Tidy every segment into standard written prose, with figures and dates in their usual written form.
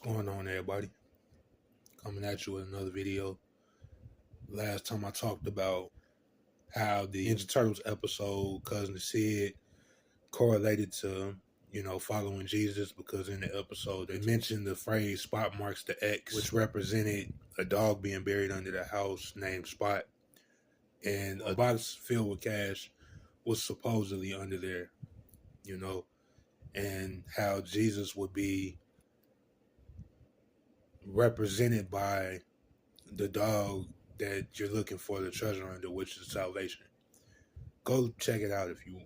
What's going on, everybody? Coming at you with another video. Last time I talked about how the Ninja Turtles episode, Cousin Sid, correlated to, following Jesus, because in the episode they mentioned the phrase "Spot marks the X," which represented a dog being buried under the house named Spot, and a box filled with cash was supposedly under there, and how Jesus would be represented by the dog that you're looking for the treasure under, which is salvation. Go check it out if you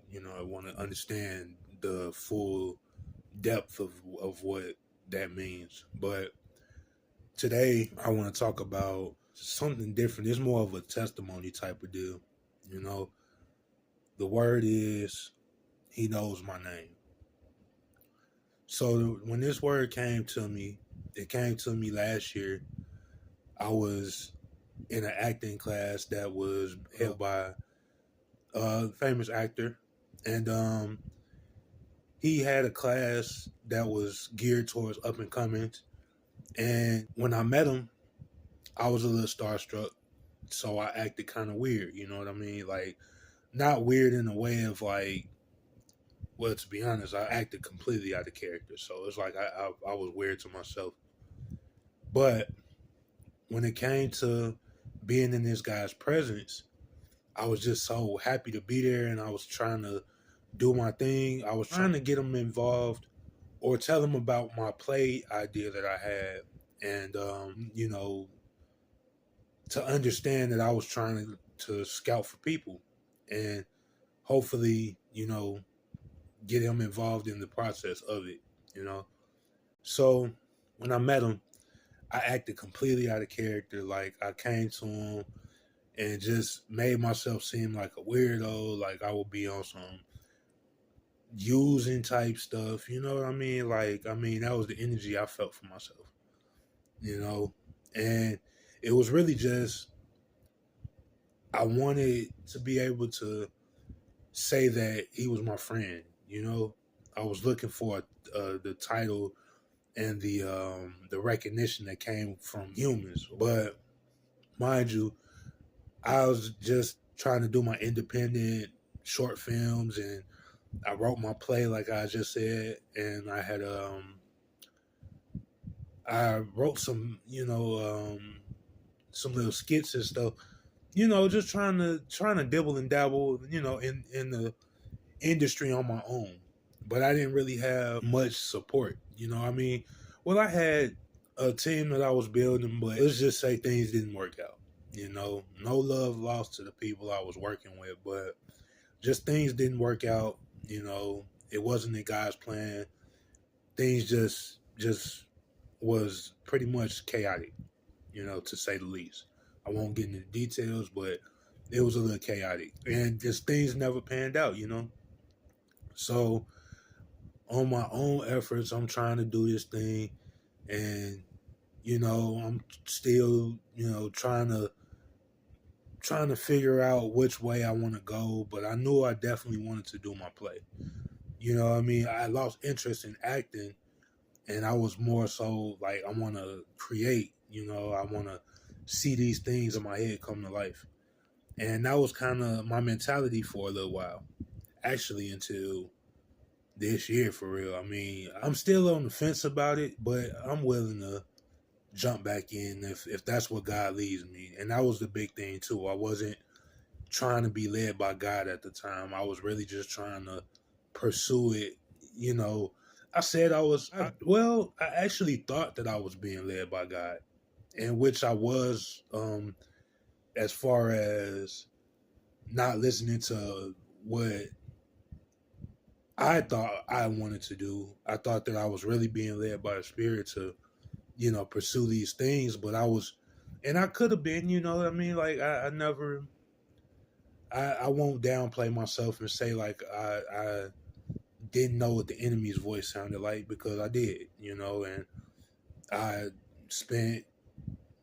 want to understand the full depth of what that means. But today I want to talk about something different. It's more of a testimony type of deal. The word is He knows my name. So when this word came to me, it came to me last year. I was in an acting class that was held by a famous actor, and he had a class that was geared towards up and comings. And when I met him, I was a little starstruck, so I acted kind of weird. You know what I mean? Like, not weird in a way of like, well, to be honest, I acted completely out of character. So it's like I was weird to myself. But when it came to being in this guy's presence, I was just so happy to be there, and I was trying to do my thing. I was trying to get him involved or tell him about my play idea that I had, and to understand that I was trying to scout for people and hopefully, get him involved in the process of it. So when I met him, I acted completely out of character. Like, I came to him and just made myself seem like a weirdo, like I would be on some using type stuff, you know what I mean? Like, that was the energy I felt for myself, and it was really just, I wanted to be able to say that he was my friend. I was looking for the title and the recognition that came from humans, but mind you, I was just trying to do my independent short films, and I wrote my play like I just said, and I wrote some little skits and stuff, just trying to dibble and dabble, in the industry on my own. But I didn't really have much support, I mean? Well, I had a team that I was building, but let's just say things didn't work out. No love lost to the people I was working with, but just things didn't work out. It wasn't the guy's plan. Things just was pretty much chaotic, to say the least. I won't get into the details, but it was a little chaotic, and just things never panned out. So on my own efforts, I'm trying to do this thing, and I'm still trying to figure out which way I want to go. But I knew I definitely wanted to do my play. I mean? I lost interest in acting, and I was more so like, I want to create. I want to see these things in my head come to life, and that was kind of my mentality for a little while, actually, until this year, for real. I mean, I'm still on the fence about it, but I'm willing to jump back in if that's what God leads me. And that was the big thing too. I wasn't trying to be led by God at the time. I was really just trying to pursue it. I said I actually thought that I was being led by God, in which I was, as far as not listening to what I thought I wanted to do. I thought that I was really being led by the Spirit to, pursue these things, but and I could have been, you know what I mean? Like, I never, I won't downplay myself and say like I didn't know what the enemy's voice sounded like, because I did, and I spent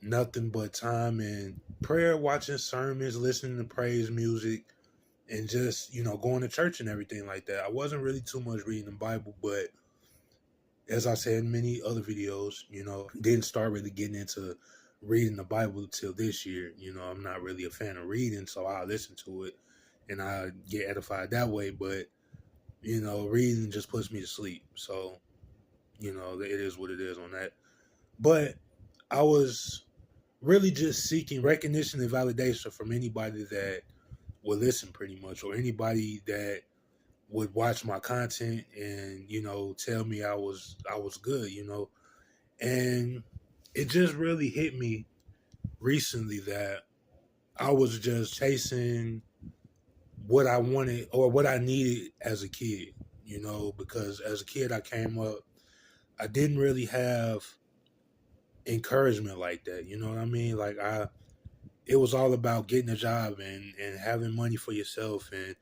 nothing but time in prayer, watching sermons, listening to praise music, and just, going to church and everything like that. I wasn't really too much reading the Bible, but as I said in many other videos, didn't start really getting into reading the Bible till this year. I'm not really a fan of reading, so I listen to it and I get edified that way. But, reading just puts me to sleep. So, it is what it is on that. But I was really just seeking recognition and validation from anybody that would listen pretty much, or anybody that would watch my content and, tell me I was good, And it just really hit me recently that I was just chasing what I wanted or what I needed as a kid, because as a kid I came up, I didn't really have encouragement like that. You know what I mean? Like it was all about getting a job and having money for yourself and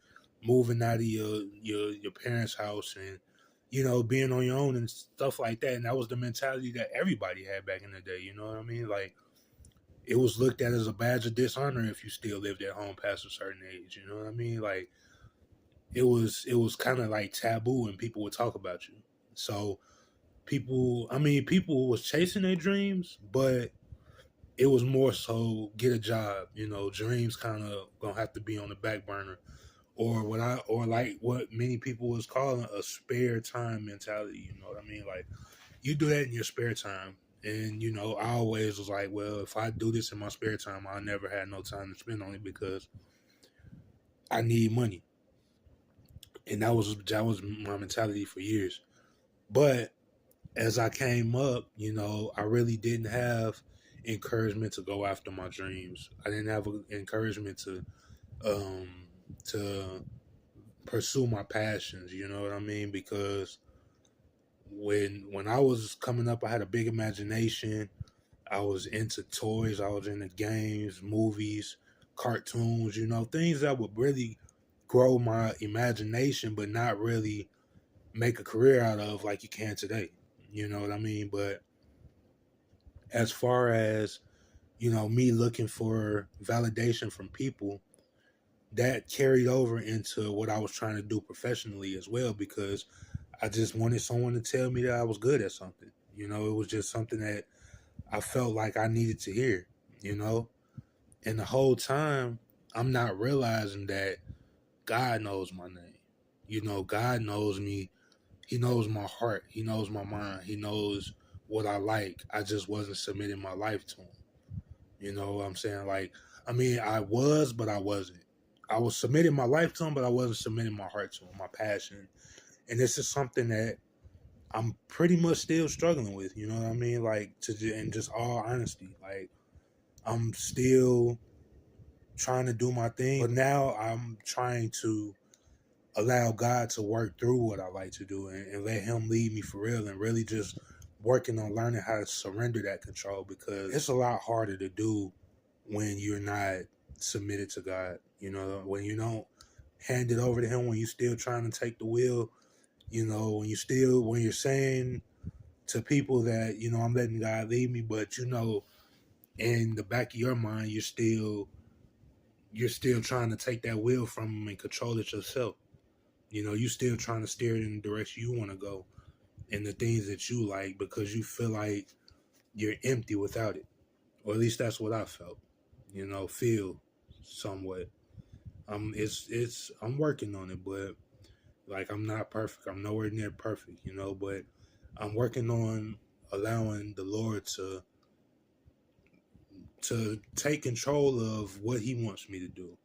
moving out of your parents' house and being on your own and stuff like that. And that was the mentality that everybody had back in the day. You know what I mean? Like it was looked at as a badge of dishonor if you still lived at home past a certain age. You know what I mean? Like it was kind of like taboo and people would talk about you. So people was chasing their dreams, but it was more so get a job. Dreams kind of gonna have to be on the back burner, or like what many people was calling a spare time mentality. You know what I mean? Like you do that in your spare time, and I always was like, well, if I do this in my spare time, I never had no time to spend on it because I need money, and that was my mentality for years. But as I came up, I really didn't have encouragement to go after my dreams. I didn't have encouragement um to pursue my passions, you know what I mean? Because when I was coming up, I had a big imagination. I was into toys, I was into games, movies, cartoons, things that would really grow my imagination but not really make a career out of like you can today. You know what I mean? But as far as, me looking for validation from people, that carried over into what I was trying to do professionally as well because I just wanted someone to tell me that I was good at something. It was just something that I felt like I needed to hear, you know? And the whole time, I'm not realizing that God knows my name. God knows me. He knows my heart. He knows my mind. He knows what I like. I just wasn't submitting my life to him. You know what I'm saying? Like, I was, but I wasn't. I was submitting my life to him, but I wasn't submitting my heart to him, my passion. And this is something that I'm pretty much still struggling with. You know what I mean? Like, in just all honesty, like, I'm still trying to do my thing, but now I'm trying to allow God to work through what I like to do and let Him lead me for real and really just working on learning how to surrender that control because it's a lot harder to do when you're not submitted to God. When you don't hand it over to Him, when you're still trying to take the wheel, when you're saying to people that, I'm letting God lead me, but in the back of your mind, you're still trying to take that wheel from Him and control it yourself. You still trying to steer it in the direction you want to go and the things that you like because you feel like you're empty without it. Or at least that's what I felt. Feel somewhat. I'm working on it, but like I'm not perfect. I'm nowhere near perfect, but I'm working on allowing the Lord to take control of what He wants me to do.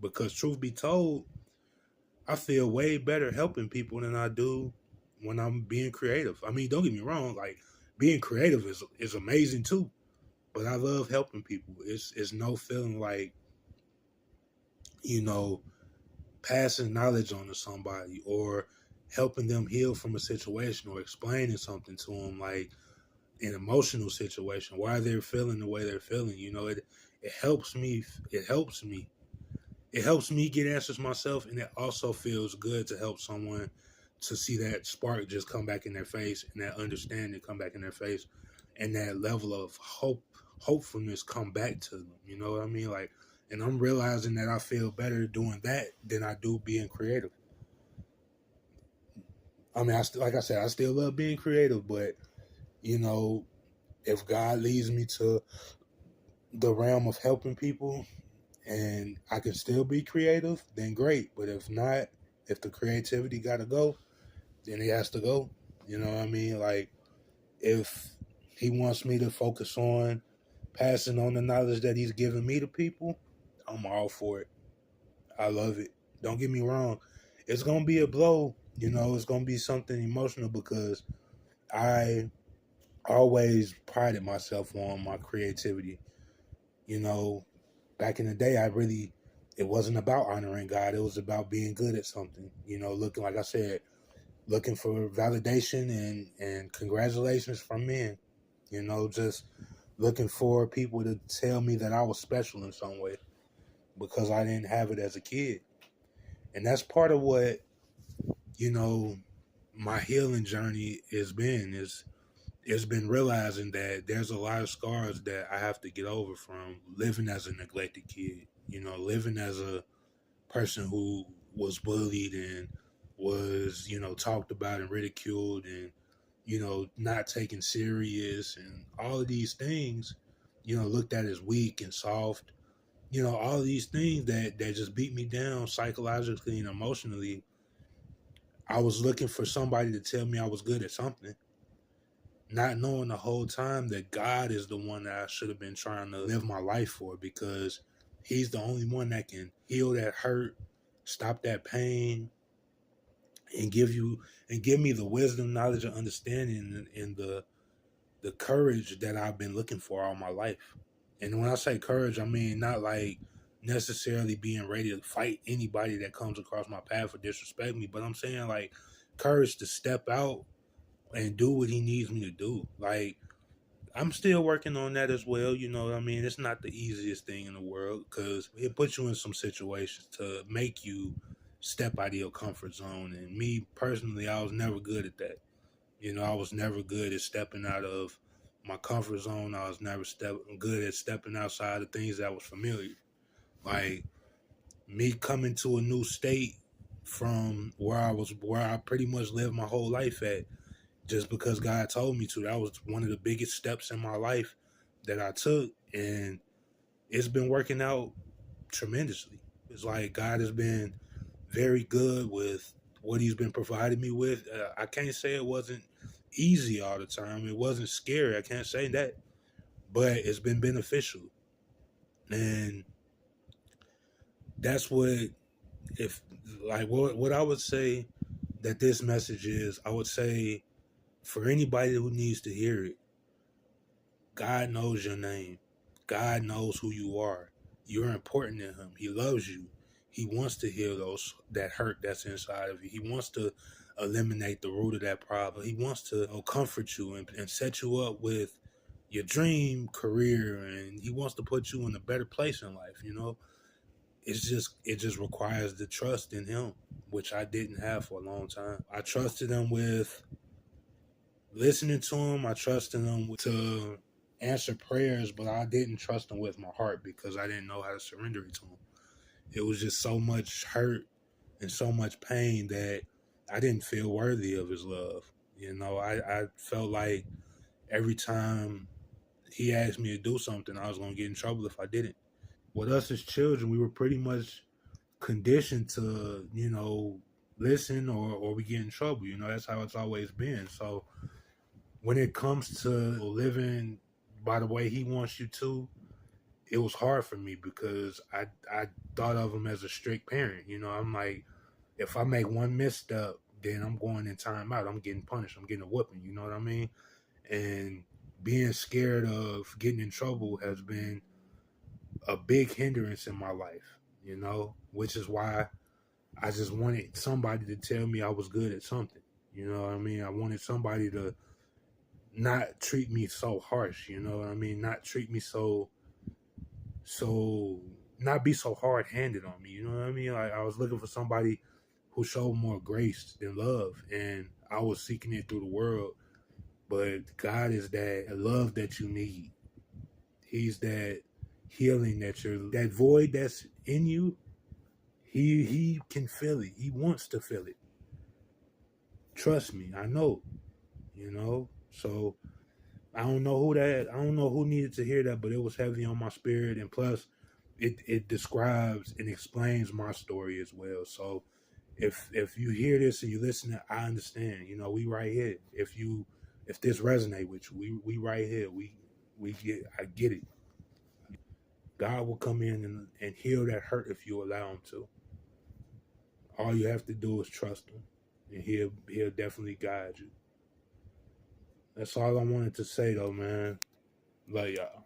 Because truth be told, I feel way better helping people than I do when I'm being creative. Don't get me wrong, like being creative is amazing too. But I love helping people. It's no feeling like, you know, passing knowledge on to somebody or helping them heal from a situation or explaining something to them like an emotional situation, why they're feeling the way they're feeling. It helps me. It helps me get answers myself, and it also feels good to help someone to see that spark just come back in their face and that understanding come back in their face and that level of hopefulness come back to them. You know what I mean? Like, and I'm realizing that I feel better doing that than I do being creative. I mean, like I said, I still love being creative, but you know, if God leads me to the realm of helping people and I can still be creative, then great. But if not, if the creativity got to go, then it has to go. You know what I mean? Like, if he wants me to focus on passing on the knowledge that he's given me to people, I'm all for it. I love it. Don't get me wrong. It's going to be a blow. You know, it's going to be something emotional because I always prided myself on my creativity. You know, back in the day, it wasn't about honoring God. It was about being good at something. You know, looking, like I said, looking for validation and congratulations from men. You know, just looking for people to tell me that I was special in some way because I didn't have it as a kid. And that's part of what, you know, my healing journey has been is it's been realizing that there's a lot of scars that I have to get over from living as a neglected kid, you know, living as a person who was bullied and was, you know, talked about and ridiculed and, you know, not taken serious and all of these things, you know, looked at as weak and soft, you know, all of these things that just beat me down psychologically and emotionally. I was looking for somebody to tell me I was good at something, not knowing the whole time that God is the one that I should have been trying to live my life for because he's the only one that can heal that hurt, stop that pain, and give me the wisdom, knowledge, and understanding and the courage that I've been looking for all my life. And when I say courage, I mean not like necessarily being ready to fight anybody that comes across my path or disrespect me, but I'm saying like courage to step out and do what he needs me to do. Like I'm still working on that as well. You know what I mean? It's not the easiest thing in the world because it puts you in some situations to make you step out of your comfort zone. And me personally, I was never good at that. You know, I was never good at stepping out of my comfort zone. I was never good at stepping outside of things that was familiar. Like me coming to a new state from where I pretty much lived my whole life at just because God told me to. That was one of the biggest steps in my life that I took, and it's been working out tremendously. It's like God has been very good with what He's been providing me with. I can't say it wasn't easy all the time. It wasn't scary. I can't say that, but it's been beneficial, and that's what if like what I would say that this message is. I would say for anybody who needs to hear it, God knows your name. God knows who you are. You're important to him. He loves you. He wants to heal that hurt that's inside of you. He wants to eliminate the root of that problem. He wants to comfort you and set you up with your dream career, and he wants to put you in a better place in life. You know, it just requires the trust in him, which I didn't have for a long time. I trusted him with listening to him. I trusted him to answer prayers, but I didn't trust him with my heart because I didn't know how to surrender it to him. It was just so much hurt and so much pain that I didn't feel worthy of his love. You know, I felt like every time he asked me to do something, I was going to get in trouble if I didn't. With us as children, we were pretty much conditioned to, you know, listen or we get in trouble. You know, that's how it's always been. So when it comes to living by the way he wants you to, it was hard for me because I thought of him as a strict parent. You know, I'm like, if I make one misstep, then I'm going in timeout. I'm getting punished. I'm getting a whooping. You know what I mean? And being scared of getting in trouble has been a big hindrance in my life. You know, which is why I just wanted somebody to tell me I was good at something. You know what I mean? I wanted somebody to not treat me so harsh, you know what I mean? Not treat me so not be so hard handed on me, you know what I mean? Like I was looking for somebody who showed more grace than love, and I was seeking it through the world. But God is that love that you need. He's that healing that void that's in you. He can feel it. He wants to feel it. Trust me, I know. You know, so I don't know who that. I don't know who needed to hear that, but it was heavy on my spirit, and plus, it describes and explains my story as well. So if you hear this and you listen, I understand. You know, we right here. If this resonate with you, we right here. We get. I get it. God will come in and heal that hurt if you allow him to. All you have to do is trust him, and he'll definitely guide you. That's all I wanted to say though, man. Love y'all.